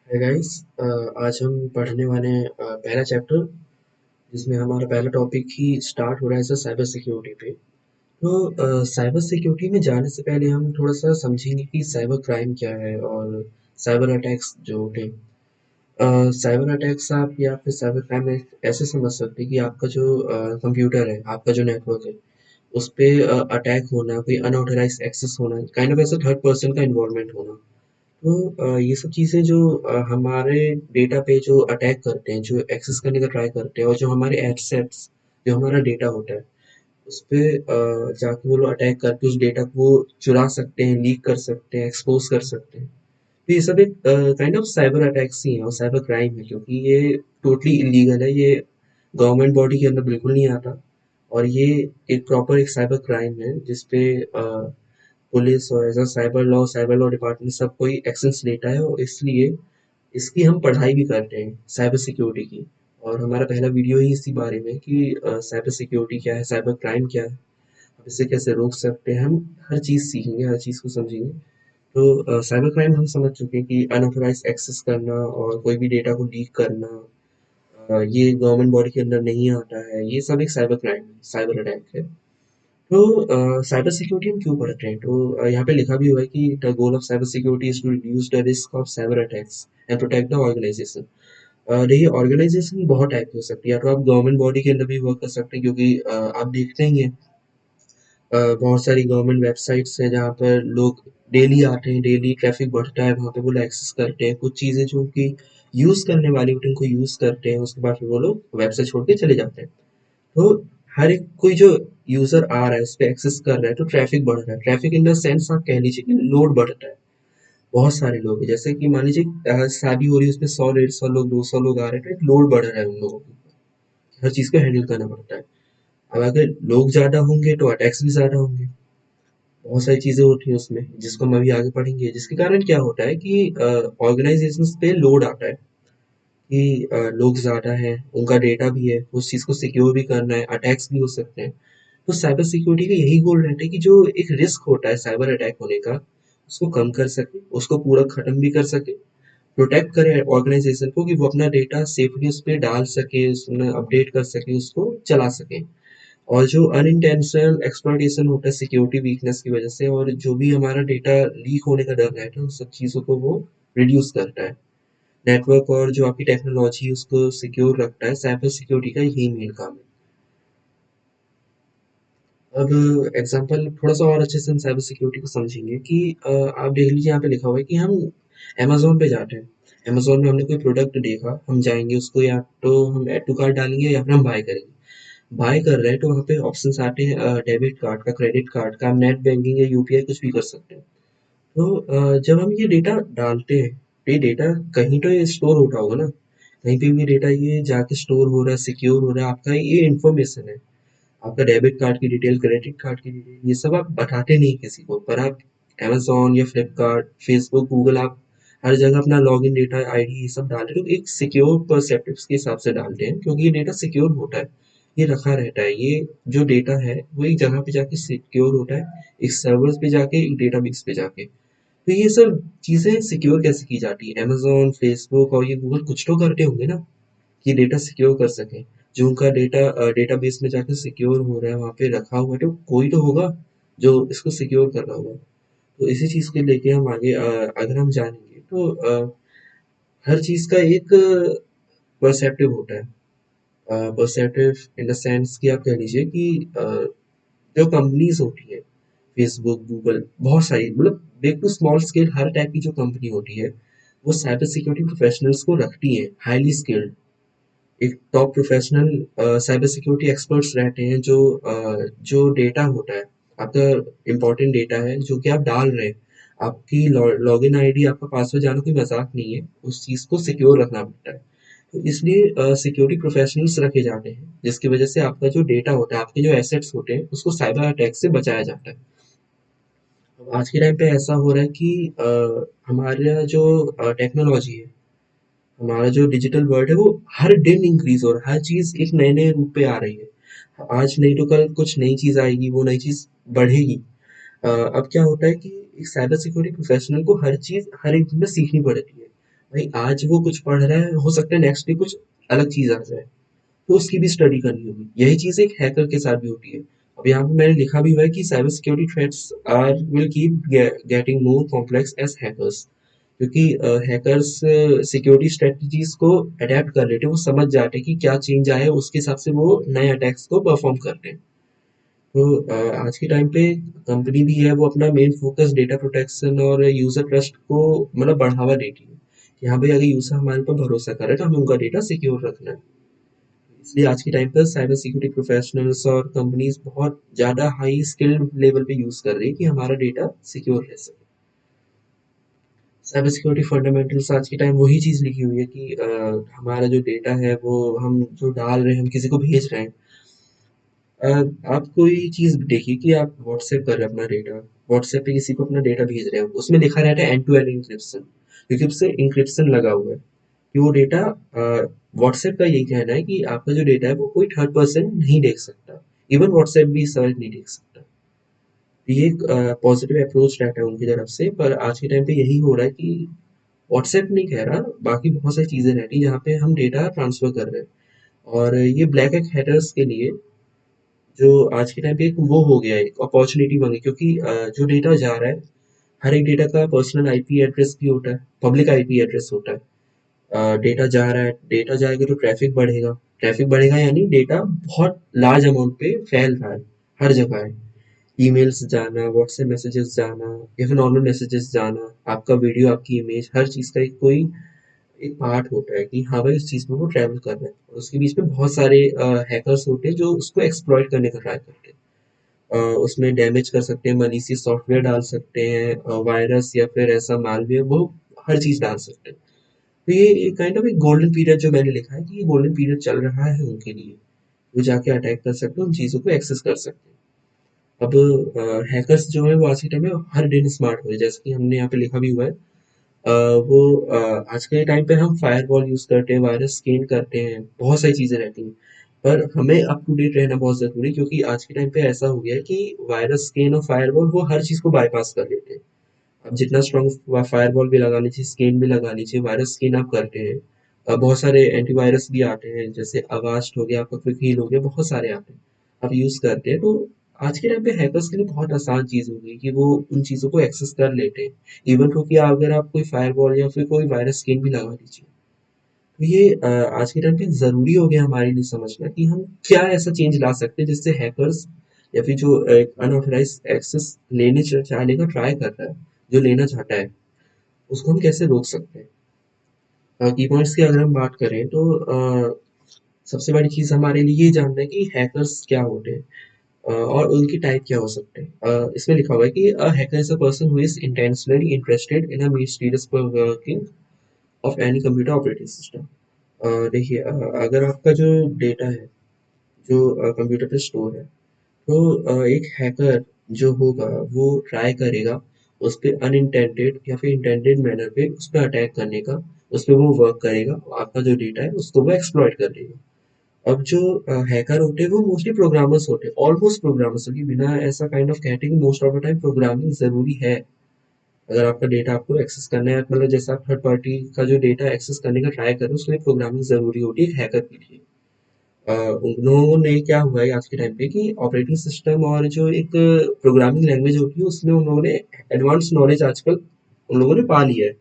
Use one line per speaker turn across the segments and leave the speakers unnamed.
है गाइस। आज हम पढ़ने वाले हैं पहला चैप्टर, जिसमें हमारा पहला टॉपिक ही स्टार्ट हो रहा है साइबर सिक्योरिटी पे। तो साइबर सिक्योरिटी में जाने से पहले हम थोड़ा सा समझेंगे कि साइबर क्राइम क्या है और साइबर अटैक्स जो होते हैं। साइबर अटैक्स आप या फिर साइबर क्राइम ऐसे समझ सकते हैं कि आपका जो कंप्यूटर है, आपका जो नेटवर्क है, उस पे अटैक होना, कोई अनऑथराइज्ड एक्सेस होना, काइंड ऑफ ऐसा थर्ड पर्सन का इन्वॉल्वमेंट होना। तो ये सब चीज़ें जो हमारे डेटा पे जो अटैक करते हैं, जो एक्सेस करने का ट्राई करते हैं, और जो हमारे एसेट्स, जो हमारा डेटा होता है, उस पे जाके वो लोग अटैक करके उस डेटा को चुरा सकते हैं, लीक कर सकते हैं, एक्सपोज कर सकते हैं। तो ये सब एक काइंड ऑफ साइबर अटैक्स ही है और साइबर क्राइम है, क्योंकि ये टोटली इलीगल है। ये गवर्नमेंट बॉडी के अंदर बिल्कुल नहीं आता। और ये एक प्रॉपर एक साइबर क्राइम है, जिसपे पुलिस और ऐसा साइबर लॉ डिपार्टमेंट सब कोई एक्शंस लेता है, और इसलिए इसकी हम पढ़ाई भी करते हैं, साइबर सिक्योरिटी की। और हमारा पहला वीडियो ही इसी बारे में कि साइबर सिक्योरिटी क्या है, साइबर क्राइम क्या है, अब इसे कैसे रोक सकते हैं। हम हर चीज़ सीखेंगे, हर चीज़ को समझेंगे। तो साइबर क्राइम हम समझ चुके हैं कि अनऑथराइज्ड एक्सेस करना और कोई भी डेटा को लीक करना, ये गवर्नमेंट बॉडी के अंदर नहीं आता है। ये सब एक साइबर क्राइम है, साइबर अटैक है। तो साइबर सिक्योरिटी हम क्यों पढ़ते हैं? तो यहाँ पे लिखा भी हुआ है कि the goal of cyber security is to reduce the risk of cyber attacks and protect the organisation. देखिए, ऑर्गेनाइजेशन बहुत टाइप की हो सकती है। या तो आप गवर्नमेंट बॉडी के अंदर भी वर्क कर सकते हैं, क्योंकि आप देखते ही हैं, बहुत सारी गवर्नमेंट वेबसाइट्स हैं जहाँ पर लोग डेली आते हैं, डेली ट्रैफिक बढ़ता है, वहाँ पे वो लोग एक्सेस करते हैं कुछ चीज़ें जो कि यूज़ करने वाली होती हैं, उनको यूज़ करते हैं, उसके बाद फिर वो लोग वेबसाइट छोड़ के चले जाते हैं। तो हर एक कोई जो यूजर आ रहा है, उस पे एक्सेस कर रहा है, तो ट्रैफिक बढ़ रहा है। ट्रैफिक इन द सेंस आप कह लीजिए कि लोड बढ़ता है। बहुत सारे लोग हैं, जैसे कि मान लीजिए शादी हो रही है, उसमें 100 150 लोग 200 लोग आ रहे हैं, तो एक लोड बढ़ रहा है उन लोगों के ऊपर। हर चीज को हैंडल करना पड़ता है। अब अगर लोग ज्यादा होंगे तो अटैक्स भी ज्यादा होंगे। बहुत सारी चीजें होती हैं उसमें, जिसको हम अभी आगे पढ़ेंगे, जिसके कारण क्या होता है कि ऑर्गेनाइजेशन पे लोड आता है कि लोग ज़्यादा हैं, उनका डेटा भी है, उस चीज़ को सिक्योर भी करना है, अटैक्स भी हो सकते हैं। तो साइबर सिक्योरिटी का यही गोल रहता है कि जो एक रिस्क होता है साइबर अटैक होने का, उसको कम कर सके, उसको पूरा खत्म भी कर सके, प्रोटेक्ट करे ऑर्गेनाइजेशन को कि वो अपना डेटा सेफली उस पर डाल सके, उसमें अपडेट कर सके, उसको चला सके। और जो अनइंटेंशनल एक्सप्लॉइटेशन होता है सिक्योरिटी वीकनेस की वजह से, और जो भी हमारा डेटा लीक होने का डर रहता है, उन सब चीज़ों को वो रिड्यूस करता है। नेटवर्क और जो आपकी टेक्नोलॉजी उसको सिक्योर रखता है, साइबर सिक्योरिटी का यही मेन काम है। अब एग्जांपल थोड़ा सा और अच्छे से हम साइबर सिक्योरिटी को समझेंगे कि आप देख लीजिए, यहाँ पे लिखा हुआ है कि हम अमेज़न पे जाते हैं। अमेज़न में हमने कोई प्रोडक्ट देखा, हम जाएँगे उसको, या तो हम ऐड टू कार्ट डालेंगे या फिर हम बाय करेंगे। बाय कर रहे हैं तो वहाँ पे ऑप्शंस आते हैं डेबिट कार्ड का, क्रेडिट कार्ड का, हम नेट बैंकिंग या यूपीआई कुछ भी कर सकते हैं। तो जब हम ये डेटा डालते हैं, तो ये डेटा कहीं तो ये स्टोर होता होगा ना, कहीं पे भी डेटा ये जाके स्टोर हो रहा है, सिक्योर हो रहा है, आपका ये इन्फॉर्मेशन है। आपका डेबिट कार्ड की डिटेल, क्रेडिट कार्ड की डिटेल, ये सब आप बताते नहीं किसी को, पर आप अमेज़न या फ्लिपकार्ट, फेसबुक, गूगल, आप हर जगह अपना लॉगिन डेटा, आईडी, ये सब डाल रहे हो, तो एक सिक्योर परसेप्टिव्स के हिसाब से डालते हैं, क्योंकि ये डेटा सिक्योर होता है, ये रखा रहता है। ये जो डेटा है वो एक जगह पे जाके सिक्योर होता है, एक सर्वर्स पे जाके, एक डेटाबेस पे जाके। तो ये सब चीज़ें सिक्योर कैसे की जाती है? अमेज़न, फेसबुक और ये गूगल कुछ तो करते होंगे ना, कि डेटा सिक्योर कर सकें। जो उनका डेटा डेटाबेस में जाके सिक्योर हो रहा है, वहाँ पे रखा हुआ है, तो कोई तो होगा जो इसको सिक्योर कर रहा होगा। तो इसी चीज़ को लेके हम आगे अगर हम जानेंगे, तो हर चीज़ का एक परसेप्टिव होता है। परसेप्टिव इन द सेंस कि आप कह लीजिए कि अ, जो कंपनीज़ होती है, फेसबुक, गूगल, बहुत सारी, मतलब बिग टू स्मॉल स्केल हर टाइप की जो कंपनी होती है, वो साइबर सिक्योरिटी प्रोफेशनल्स को रखती है, हाईली स्किल्ड। एक top professional cyber security experts रहते हैं, जो डेटा होता है, आपका इम्पोर्टेंट डेटा है जो कि आप डाल रहे हैं, आपकी लॉगिन आईडी, आपका पासवर्ड जाना कोई मजाक नहीं है, उस चीज़ को सिक्योर रखना पड़ता है। तो इसलिए सिक्योरिटी प्रोफेशनल्स रखे जाते हैं, जिसकी वजह से आपका जो डेटा होता है, आपके जो एसेट्स होते हैं, उसको साइबर अटैक से बचाया जाता है। अब आज के टाइम पे ऐसा हो रहा है कि हमारा जो टेक्नोलॉजी है, हमारा जो डिजिटल वर्ल्ड है, वो हर दिन इंक्रीज हो रहा है, हर चीज एक नए नए रूप पे आ रही है। आज नहीं तो कल कुछ नई चीज आएगी, वो नई चीज बढ़ेगी। अब क्या होता है कि एक साइबर सिक्योरिटी प्रोफेशनल को हर चीज हर एक दिन में सीखनी पड़ती है। भाई आज वो कुछ पढ़ रहा है, हो सकता है नेक्स्ट डे कुछ अलग चीज आ जाए, तो उसकी भी स्टडी करनी होगी। यही चीज एक हैकर के साथ भी होती है। अब यहाँ पे मैंने लिखा भी हुआ है कि cyber security threats are will keep getting more complex as hackers, क्योंकि हैकर्स सिक्योरिटी स्ट्रेटजीज को अडेप्ट कर लेते हैं, वो समझ जाते हैं कि क्या चेंज आया है, उसके हिसाब से वो नए अटैक्स को परफॉर्म करते हैं। तो आज के टाइम पे कंपनी भी है वो अपना मेन फोकस डेटा प्रोटेक्शन और यूजर ट्रस्ट को मतलब बढ़ावा देती है कि हाँ भाई, अगर यूजर हमारे पर भरोसा करे तो हमें उनका डेटा सिक्योर रखना है। इसलिए आज के टाइम पर साइबर सिक्योरिटी प्रोफेशनल्स और कंपनीज बहुत ज़्यादा हाई स्किल्ड लेवल पे यूज़ कर रही है कि हमारा डेटा सिक्योर रह सके। साइबर सिक्योरिटी फंडामेंटल्स आज के टाइम वही चीज़ लिखी हुई है कि हमारा जो डेटा है वो हम जो डाल रहे हैं, हम किसी को भेज रहे हैं। अ, आप कोई चीज़ देखिए कि आप व्हाट्सएप कर रहे हैं अपना डेटा, व्हाट्सएप पे किसी को अपना डेटा भेज रहे हैं, उसमें लिखा रहता है एंड टू एंड इंक्रिप्शन, क्योंकि उससे इंक्रिप्शन लगा हुआ है कि वो डेटा, व्हाट्सएप का यही कहना है कि आपका जो डेटा है वो कोई थर्ड पर्सन नहीं देख सकता, इवन व्हाट्सएप भी सर्च नहीं देख सकता। तो ये एक पॉजिटिव अप्रोच रहता है उनकी तरफ से, पर आज के टाइम पे यही हो रहा है कि व्हाट्सएप नहीं कह रहा, बाकी बहुत सारी चीज़ें रहती हैं जहाँ पे हम डेटा ट्रांसफर कर रहे हैं। और ये ब्लैक हैकर्स के लिए जो आज के टाइम पे एक वो हो गया है, एक अपॉर्चुनिटी बन गई, क्योंकि जो डेटा जा रहा है, हर एक डेटा का पर्सनल आईपी एड्रेस भी होता है, पब्लिक आईपी एड्रेस होता है। डेटा जा रहा है, डेटा जाएगा तो ट्रैफिक बढ़ेगा, ट्रैफिक बढ़ेगा यानी डेटा बहुत लार्ज अमाउंट पे फैल रहा है, हर जगह है। ईमेल्स जाना, व्हाट्सएप मैसेजेस जाना, या फिर नॉर्मल मैसेजेस जाना, आपका वीडियो, आपकी इमेज, हर चीज़ का एक कोई एक पार्ट होता है कि हाँ भाई उस चीज़ में वो ट्रैवल कर रहा है, और उसके बीच में बहुत सारे हैकर्स होते हैं जो उसको एक्सप्लॉइट करने का ट्राई करते हैं। उसमें डैमेज कर सकते हैं, मलिशियस सॉफ्टवेयर डाल सकते हैं, वायरस या फिर ऐसा मालवेयर, वो हर चीज़ डाल सकते हैं। तो ये एक काइंड ऑफ एक गोल्डन पीरियड जो मैंने लिखा है कि ये गोल्डन पीरियड चल रहा है उनके लिए, वो जाके अटैक कर सकते हैं, उन चीज़ों को एक्सेस कर सकते हैं। अब हैकर्स जो है वो आज के टाइम में हर दिन स्मार्ट हो रहे हैं, जैसे कि हमने यहाँ पे लिखा भी हुआ है। वो आज के टाइम पे हम फायरवॉल यूज़ करते हैं, वायरस स्कैन करते हैं, बहुत सारी चीज़ें रहती हैं। पर हमें अप टू डेट रहना बहुत ज़रूरी है, क्योंकि आज के टाइम पे ऐसा हो गया है कि वायरस स्कैन और फायरवॉल वो हर चीज़ को बाईपास कर लेते हैं। आप जितना स्ट्रॉन्ग फायरवॉल भी लगा लीजिए, स्कैन भी लगा लीजिए, वायरस स्कैन आप करते हैं। बहुत सारे एंटीवायरस भी आते हैं, जैसे अवास्ट हो गया, आपका क्विक हील हो गया, बहुत सारे आते हैं, आप यूज़ करते हैं। तो आज के टाइम पे हैकर्स के लिए बहुत आसान चीज़ हो गई कि वो उन चीज़ों को एक्सेस कर लेते हैं। इवन क्योंकि अगर आप कोई फायरवॉल या फिर कोई वायरस स्कैन भी लगा लीजिए, तो ये आज के टाइम पे ज़रूरी हो गया हमारे लिए समझना कि हम क्या ऐसा चेंज ला सकते हैं जिससे हैकर्स या फिर जो अनऑथराइज एक्सेस लेने चाहने का ट्राई कर रहा है, जो लेना चाहता है, उसको हम कैसे रोक सकते हैं। की पॉइंट्स की अगर हम बात करें तो सबसे बड़ी चीज़ हमारे लिए ये जानना है कि हैकर्स क्या होते हैं, और उनकी टाइप क्या हो सकते हैं। इसमें लिखा हुआ है कि अ hacker is a person who is intentionally interested in a mysterious working of any computer operating system. देखिए, अगर आपका जो डेटा है जो कंप्यूटर पे स्टोर है, तो एक हैकर जो होगा वो ट्राई करेगा उस पे अनइंटेंडेड या फिर इंटेंडेड मैनर पे उस पे अटैक करने का, उस पे वो वर्क करेगा, आपका जो डेटा है उसको वो एक्सप्लॉइट कर लेगा। अब जो हैकर होते हैं वो मोस्टली प्रोग्रामर्स होते हैं, ऑलमोस्ट प्रोग्रामर्स, क्योंकि बिना ऐसा काइंड ऑफ कहते हैं कि most of the time programming ज़रूरी है। अगर आपका डेटा आपको एक्सेस करना है, मतलब जैसे आप थर्ड पार्टी का जो डेटा एक्सेस करने का ट्राई कर रहे हो, उसके लिए प्रोग्रामिंग ज़रूरी होती है हैकर के लिए। उन्होंने क्या हुआ है आज के टाइम पे कि ऑपरेटिंग सिस्टम और जो एक प्रोग्रामिंग लैंग्वेज होती है उसमें उन लोगों ने एडवांस नॉलेज आजकल उन लोगों ने पा लिया है।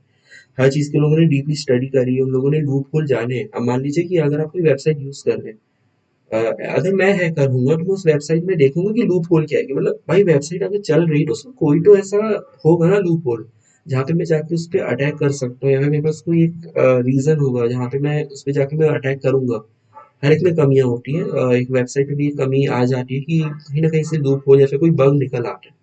हर चीज़ के उन लोगों ने डीपली स्टडी करी है, उन लोगों ने लूप होल जाने हैं। अब मान लीजिए कि अगर आप कोई वेबसाइट यूज़ कर रहे हैं, अगर मैं हैकर हूँगा तो मैं उस वेबसाइट में देखूंगा कि लूप होल क्या है, कि मतलब भाई वेबसाइट अगर चल रही है तो उसमें कोई तो ऐसा होगा ना लूप होल, जहाँ पे मैं जाके उस पर अटैक कर सकता हूँ, या फिर मेरे पास कोई एक रीजन होगा जहाँ पे मैं उस पर जाके मैं अटैक करूंगा। हर एक में कमियां होती हैं, एक वेबसाइट में भी ये कमी आ जाती है कि कहीं ना कहीं से लूप होल या फिर कोई बग निकल आता है।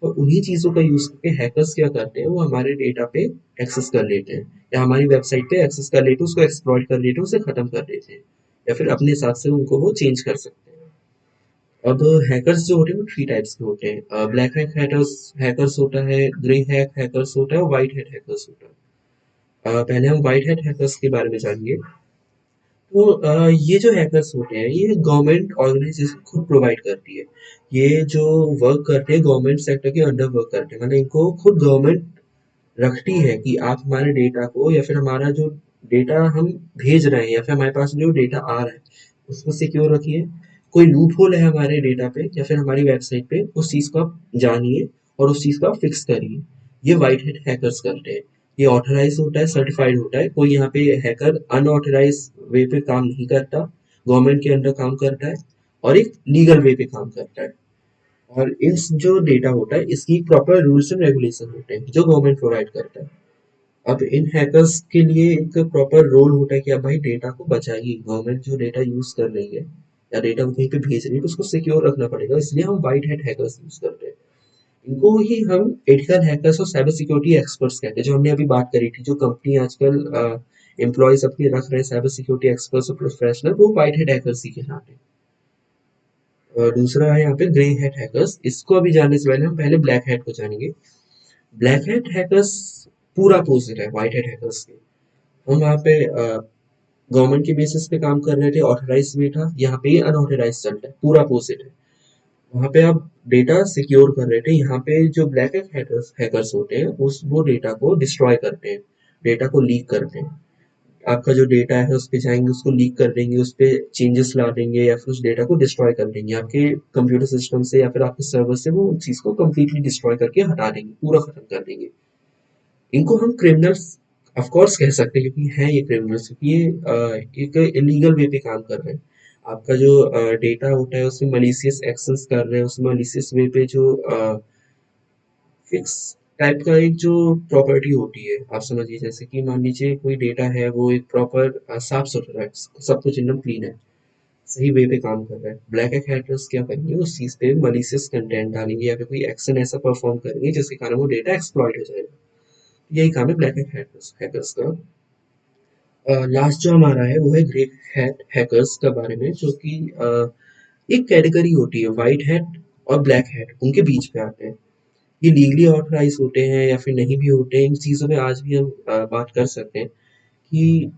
और उन्हीं चीज़ों का यूज़ करके हैकर्स क्या करते हैं, वो हमारे डेटा पे एक्सेस कर लेते हैं, या हमारी वेबसाइट पे एक्सेस कर लेते हैं, उसको एक्सप्लॉइट कर लेते हैं, उसे ख़त्म कर देते हैं, या फिर अपने हिसाब से उनको वो चेंज कर सकते हैं। अब हैकर्स जो होते हैं वो थ्री टाइप्स के होते हैं। ब्लैक हैक हैकर्स हैकर्स होता है, ग्रे हैक हैकर्स होता है, और वाइट हैट हैकर्स होता है। पहले हम वाइट हैट हैकर्स के बारे में जानेंगे। तो ये जो हैकर्स होते हैं ये गवर्नमेंट ऑर्गेनाइजेशन खुद प्रोवाइड करती है। ये जो वर्क करते हैं गवर्नमेंट सेक्टर के अंडर वर्क करते हैं, मतलब इनको खुद गवर्नमेंट रखती है कि आप हमारे डेटा को या फिर हमारा जो डेटा हम भेज रहे हैं या फिर हमारे पास जो डेटा आ रहा है उसको सिक्योर रखिए। कोई लूप होल है हमारे डेटा पे या फिर हमारी वेबसाइट पे, उस चीज़ को आप जानिए और उस चीज़ को आप फिक्स करिए। ये व्हाइट हैट हैकर्स करते हैं। ये ऑथराइज होता है, सर्टिफाइड होता है। कोई यहाँ पे हैकर अनऑथराइज वे पे काम नहीं करता, गवर्नमेंट के अंडर काम करता है और एक लीगल वे पे काम करता है। और इस जो डेटा होता है इसकी प्रॉपर रूल्स एंड रेगुलेशन होते हैं जो गवर्नमेंट प्रोवाइड करता है। अब इन हैकर्स के लिए एक प्रॉपर रोल होता है कि आप भाई डेटा को बचाइए। गवर्नमेंट जो डेटा यूज कर रही है या डेटा को कहीं पे भेज रही है तो उसको सिक्योर रखना पड़ेगा, इसलिए हम व्हाइट हैट हैकर्स यूज करते हैं। इनको ही हम एथिकल हैकर्स और साइबर सिक्योरिटी एक्सपर्ट्स कहते हैं। जो हमने अभी बात करी थी, जो कंपनी आजकल एम्प्लॉयज अपने रख रहे हैं साइबर सिक्योरिटी एक्सपर्ट्स और प्रोफेशनल, वो व्हाइट हैट हैकर्स ही कहलाते हैं। और दूसरा है यहाँ पे ग्रे हैट हैकर्स। इसको अभी जानने से पहले हम पहले ब्लैक हैट को जानेंगे। ब्लैक हैट हैकर्स पूरा अपोजिट है व्हाइट हैट हैकर्स के। हम वहाँ पे गवर्नमेंट के बेसिस पे काम कर रहे थे, ऑथराइज भी था। यहाँ पे ये अनऑथराइज चलता है, पूरा अपोजिट है। वहाँ पे आप डेटा सिक्योर कर रहे थे, यहाँ पे जो ब्लैक हैकर्स हैकर्स होते हैं उस वो डेटा को डिस्ट्रॉय करते हैं, डेटा को लीक करते हैं। आपका जो डेटा है उस पे जाएंगे, उसको लीक कर देंगे, उस पे चेंजेस ला देंगे या फिर उस डेटा को डिस्ट्रॉय कर देंगे आपके कंप्यूटर सिस्टम से या फिर आपके सर्वर से। वो उस चीज़ को कंप्लीटली डिस्ट्रॉय करके हटा देंगे, पूरा खत्म कर देंगे। इनको हम क्रिमिनल्स ऑफ कोर्स कह सकते हैं क्योंकि हैं ये क्रिमिनल्स, क्योंकि ये एक इलीगल वे पे काम कर रहे हैं। आपका जो डेटा होता है उसमें मलिशियस एक्शंस कर रहे हैं, उसमें मलिशियस वे पे जो फिक्स टाइप का एक जो प्रॉपर्टी होती है, आप समझिए जैसे कि मान लीजिए कोई डेटा है वो एक प्रॉपर साफ सुथरा है, सब कुछ एकदम क्लीन है, सही वे पे काम कर रहा है। ब्लैक हैकर्स क्या करेंगे, उस चीज पे मलिशियस कंटेंट डालेंगे या फिर कोई एक्शन ऐसा परफॉर्म करेंगे जिसके कारण वो डेटा एक्सप्लॉइट हो जाएगा। यही काम है ब्लैक हैकर्स हैकर्स का। लास्ट जो हमारा है वो है ग्रे हैट हैकर्स के बारे में, जो कि एक कैटेगरी होती है व्हाइट हैट और ब्लैक हैट, उनके बीच पे आते हैं। ये लीगली ऑथराइज होते हैं या फिर नहीं भी होते हैं, इन चीज़ों में आज भी हम बात कर सकते हैं कि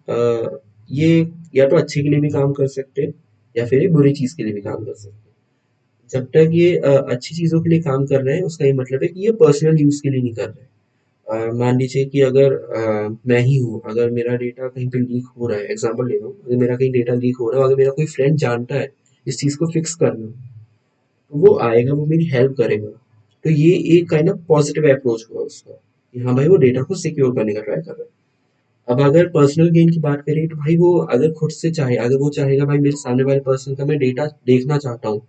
ये या तो अच्छे के लिए भी काम कर सकते हैं या फिर ये बुरी चीज़ के लिए भी काम कर सकते हैं। जब तक ये अच्छी चीज़ों के लिए काम कर रहे हैं उसका ये मतलब है कि ये पर्सनल यूज़ के लिए नहीं कर रहे हैं। मान लीजिए कि अगर मैं ही हूँ, अगर मेरा डेटा कहीं पे लीक हो रहा है, एग्जांपल ले रहा हूँ, अगर मेरा कहीं डेटा लीक हो रहा है, अगर मेरा कोई फ्रेंड जानता है इस चीज़ को फिक्स करना, तो वो आएगा, वो मेरी हेल्प करेगा। तो ये एक काइंड ऑफ पॉजिटिव अप्रोच हुआ उसका कि हाँ भाई वो डेटा को सिक्योर करने का ट्राई कर रहा है। अब अगर पर्सनल गेन की बात करें तो भाई वो अगर खुद से चाहे, अगर वो चाहेगा भाई मेरे सामने वाले पर्सन का मैं डेटा देखना चाहता हूँ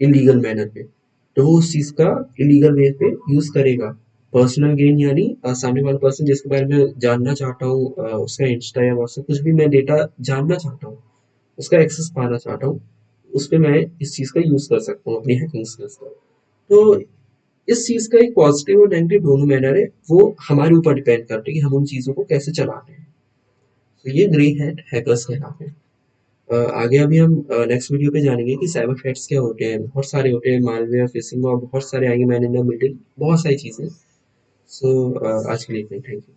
इलीगल मैनर पे, तो वो उस चीज का इलीगल वे पे यूज करेगा। पर्सनल गेन यानी सामने वाला पर्सन जिसके बारे में जानना चाहता हूँ, उसका इंस्टा या व्हाट्सएप कुछ भी मैं डेटा जानना चाहता हूँ, उसका एक्सेस पाना चाहता हूँ, उस पे मैं इस चीज का यूज कर सकता हूँ अपनी हैकिंग स्किल्स का। तो इस चीज का एक पॉजिटिव और नेगेटिव दोनों मैनर है, वो हमारे ऊपर डिपेंड करते हैं कि हम उन चीजों को कैसे चलाते हैं। तो ये ग्रे हैट हैकर्स कहलाते हैं। आगे अभी हम नेक्स्ट वीडियो पे जानेंगे कि साइबर थ्रेट्स क्या होते हैं। बहुत सारे होते हैं, मालवेयर, फिशिंग और बहुत सारे आएंगे, मैन इन द मिडिल, बहुत सारी चीज़ें। सो आज के लिए इतना ही, थैंक यू।